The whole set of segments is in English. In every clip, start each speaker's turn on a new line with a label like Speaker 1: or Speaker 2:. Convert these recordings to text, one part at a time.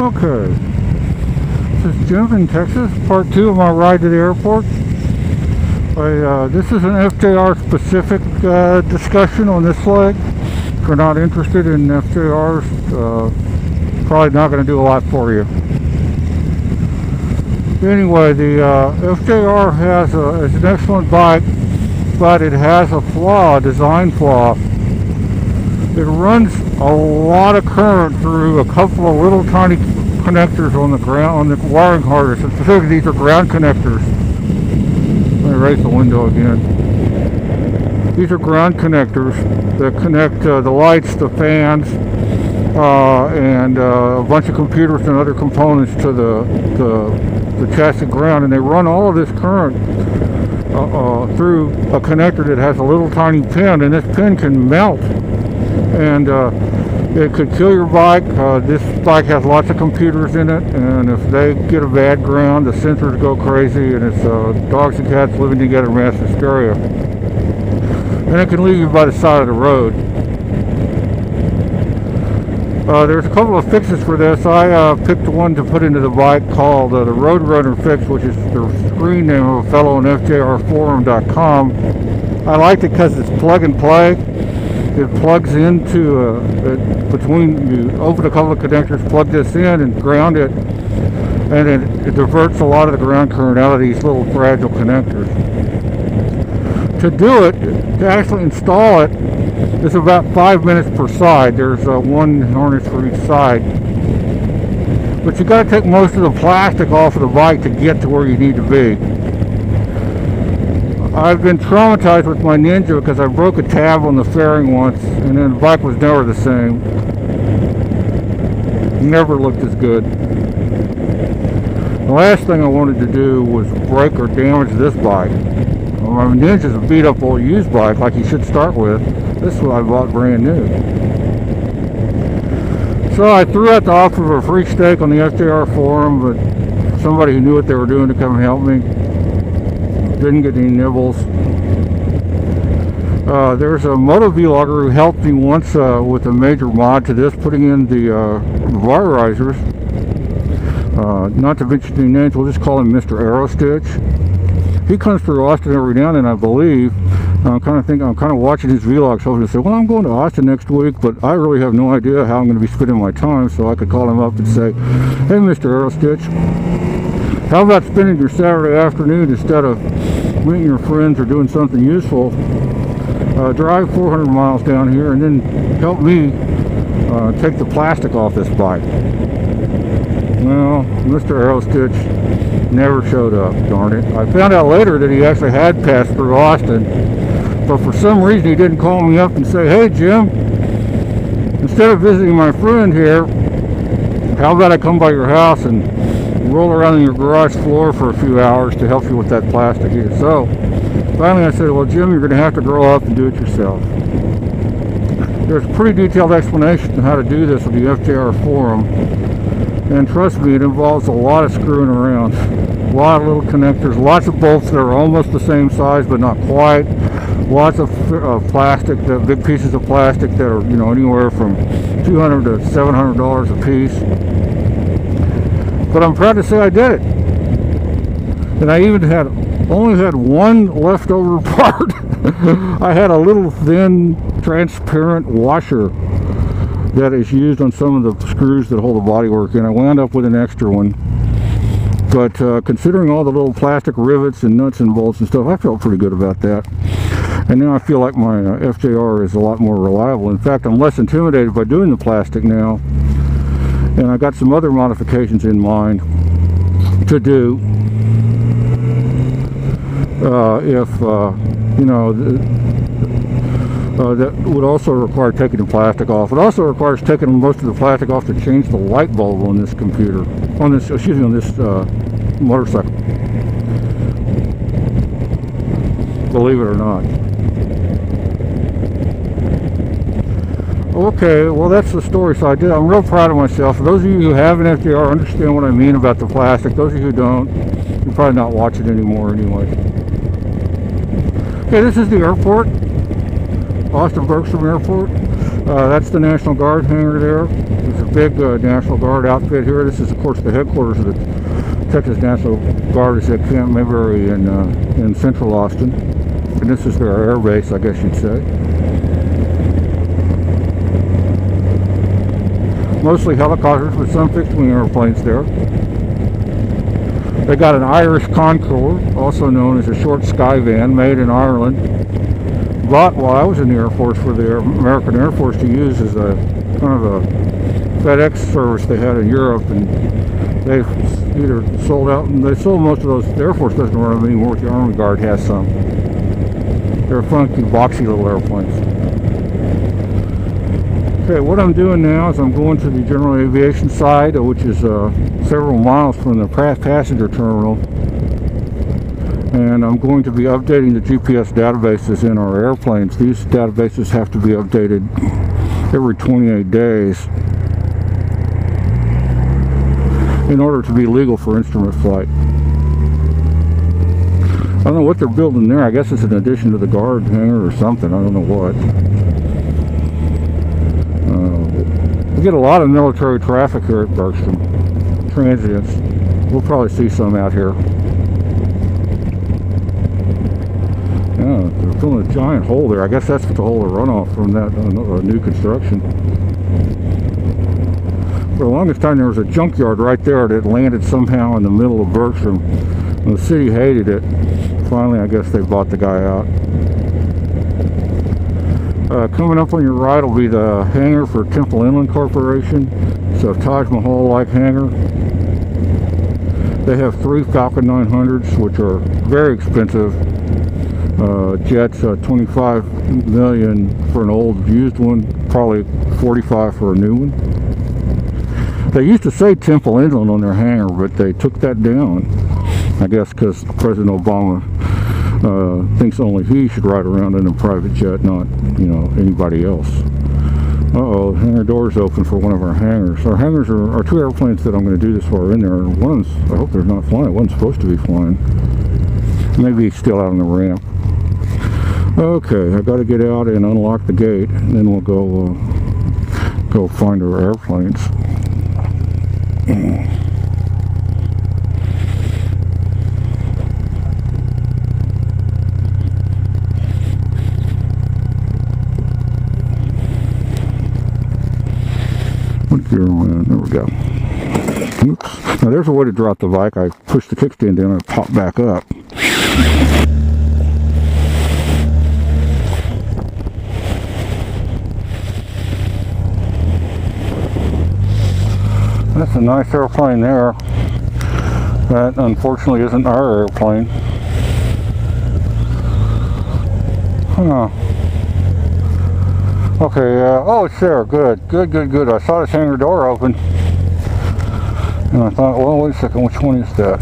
Speaker 1: Okay. This is Jim in Texas, part 2 of my ride to the airport. This is an FJR specific discussion on this leg. If you're not interested in FJRs, probably not going to do a lot for you. Anyway, the FJR is an excellent bike, but it has a flaw, a design flaw. It runs a lot of current through a couple of little tiny connectors on the ground, on the wiring harness. And specifically, these are ground connectors. Let me raise the window again. These are ground connectors that connect the lights, the fans, and a bunch of computers and other components to the chassis ground, and they run all of this current through a connector that has a little tiny pin, and this pin can melt, and it could kill your bike. This bike has lots of computers in it, and if they get a bad ground, the sensors go crazy, and it's dogs and cats living together mass hysteria. And it can leave you by the side of the road. There's a couple of fixes for this. I picked one to put into the bike called the Roadrunner fix, which is the screen name of a fellow on FJRforum.com. I liked it because it's plug and play. It plugs into you open a couple of connectors, plug this in and ground it, and it diverts a lot of the ground current out of these little fragile connectors. To do it, to actually install it, it's about 5 minutes per side. There's one harness for each side. But you got to take most of the plastic off of the bike to get to where you need to be. I've been traumatized with my Ninja because I broke a tab on the fairing once, and then the bike was never the same. Never looked as good. The last thing I wanted to do was break or damage this bike. My Ninja's a beat up old used bike like you should start with. This one I bought brand new. So I threw out the offer of a free steak on the FJR forum, but somebody who knew what they were doing to come and help me. Didn't get any nibbles. There's a moto vlogger who helped me once with a major mod to this, putting in the virizers. Not to mention any names, we'll just call him Mr. Arrowstitch. He comes through Austin every now and then, I believe. I'm kind of watching his vlogs, hoping to say, well, I'm going to Austin next week, but I really have no idea how I'm going to be spending my time, so I could call him up and say, hey, Mr. Arrowstitch, how about spending your Saturday afternoon, instead of meeting your friends or doing something useful, drive 400 miles down here and then help me take the plastic off this bike. Well, Mr. Arrowstitch never showed up, darn it. I found out later that he actually had passed through Austin, but for some reason he didn't call me up and say, hey Jim, instead of visiting my friend here, how about I come by your house and roll around on your garage floor for a few hours to help you with that plastic here. So finally I said, well Jim, you're going to have to grow up and do it yourself. There's a pretty detailed explanation on how to do this with the FJR forum. And trust me, it involves a lot of screwing around. A lot of little connectors, lots of bolts that are almost the same size but not quite. Lots of plastic, big pieces of plastic that are, anywhere from $200 to $700 a piece. But I'm proud to say I did it. And I even only had one leftover part. I had a little thin, transparent washer that is used on some of the screws that hold the bodywork in. I wound up with an extra one, but considering all the little plastic rivets and nuts and bolts and stuff, I felt pretty good about that. And now I feel like my FJR is a lot more reliable. In fact, I'm less intimidated by doing the plastic now, and I got some other modifications in mind to do that would also require taking the plastic off. It also requires taking most of the plastic off to change the light bulb on this computer, on this motorcycle. Believe it or not. Okay, well that's the story. So I'm real proud of myself. For those of you who have an FJR, understand what I mean about the plastic. Those of you who don't, you're probably not watching anymore anyway. Okay, this is the airport. Austin Bergstrom Airport. That's the National Guard hangar there. There's a big National Guard outfit here. This is, of course, the headquarters of the Texas National Guard is at Camp Mayberry in central Austin. And this is their air base, I guess you'd say. Mostly helicopters, but some fixed-wing airplanes there. They got an Irish Concorde, also known as a short Skyvan, made in Ireland. Bought while I was in the Air Force for the American Air Force to use as a kind of a FedEx service they had in Europe, and they either sold out, and they sold most of those. The Air Force doesn't run them anymore, the Army Guard has some. They're funky, boxy little airplanes. Okay, what I'm doing now is I'm going to the general aviation side, which is several miles from the passenger terminal, and I'm going to be updating the GPS databases in our airplanes. These databases have to be updated every 28 days in order to be legal for instrument flight. I don't know what they're building there. I guess it's an addition to the guard hangar or something. I don't know what. We get a lot of military traffic here at Bergstrom. Transients. We'll probably see some out here. Yeah, they're filling a giant hole there. I guess that's the hole of runoff from that new construction. For the longest time there was a junkyard right there that landed somehow in the middle of Bergstrom. And the city hated it. Finally, I guess they bought the guy out. Coming up on your right will be the hangar for Temple Inland Corporation. It's a Taj Mahal-like hangar. They have 3 Falcon 900s, which are very expensive jets. 25 million for an old used one, probably 45 for a new one. They used to say Temple Inland on their hangar, but they took that down. I guess because President Obama thinks only he should ride around in a private jet, not, anybody else. Uh-oh, hangar door's open for one of our hangars. Our hangars are 2 airplanes that I'm going to do this for in there. One's, I hope they're not flying. One's supposed to be flying. Maybe he's still out on the ramp. Okay, I got to get out and unlock the gate, and then we'll go find our airplanes. There we go. Oops. Now there's a way to drop the bike. I push the kickstand down and it popped back up. That's a nice airplane there. That unfortunately isn't our airplane. Huh. Okay, oh, it's there. Good. I saw this hangar door open. And I thought, well, wait a second, which one is that?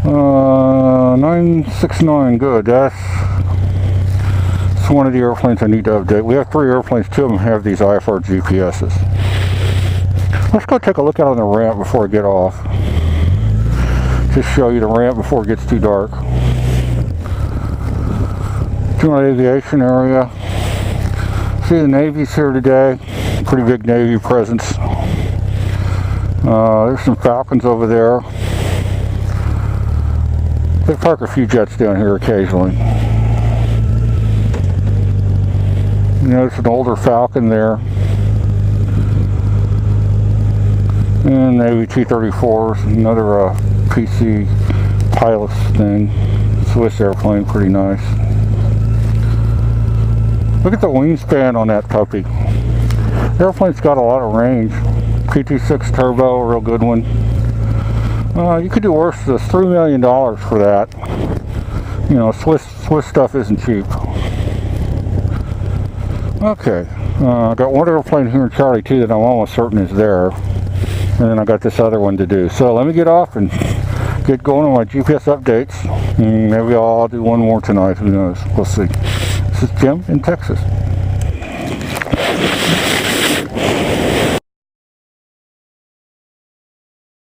Speaker 1: 969, good. That's one of the airplanes I need to update. We have 3 airplanes, 2 of them have these IFR GPSs. Let's go take a look out on the ramp before I get off. Just show you the ramp before it gets too dark. General aviation area. See the Navy's here today. Pretty big Navy presence. There's some Falcons over there. They park a few jets down here occasionally. There's an older Falcon there. And Navy T-34s, another PC pilot's thing. Swiss airplane, pretty nice. Look at the wingspan on that puppy. The airplane's got a lot of range. PT6 turbo, a real good one. You could do worse than $3 million for that. Swiss stuff isn't cheap. Okay, I got one airplane here in Charlie 2 that I'm almost certain is there. And then I got this other one to do. So let me get off and get going on my GPS updates. Maybe I'll do one more tonight, who knows. We'll see. This is Jim in Texas.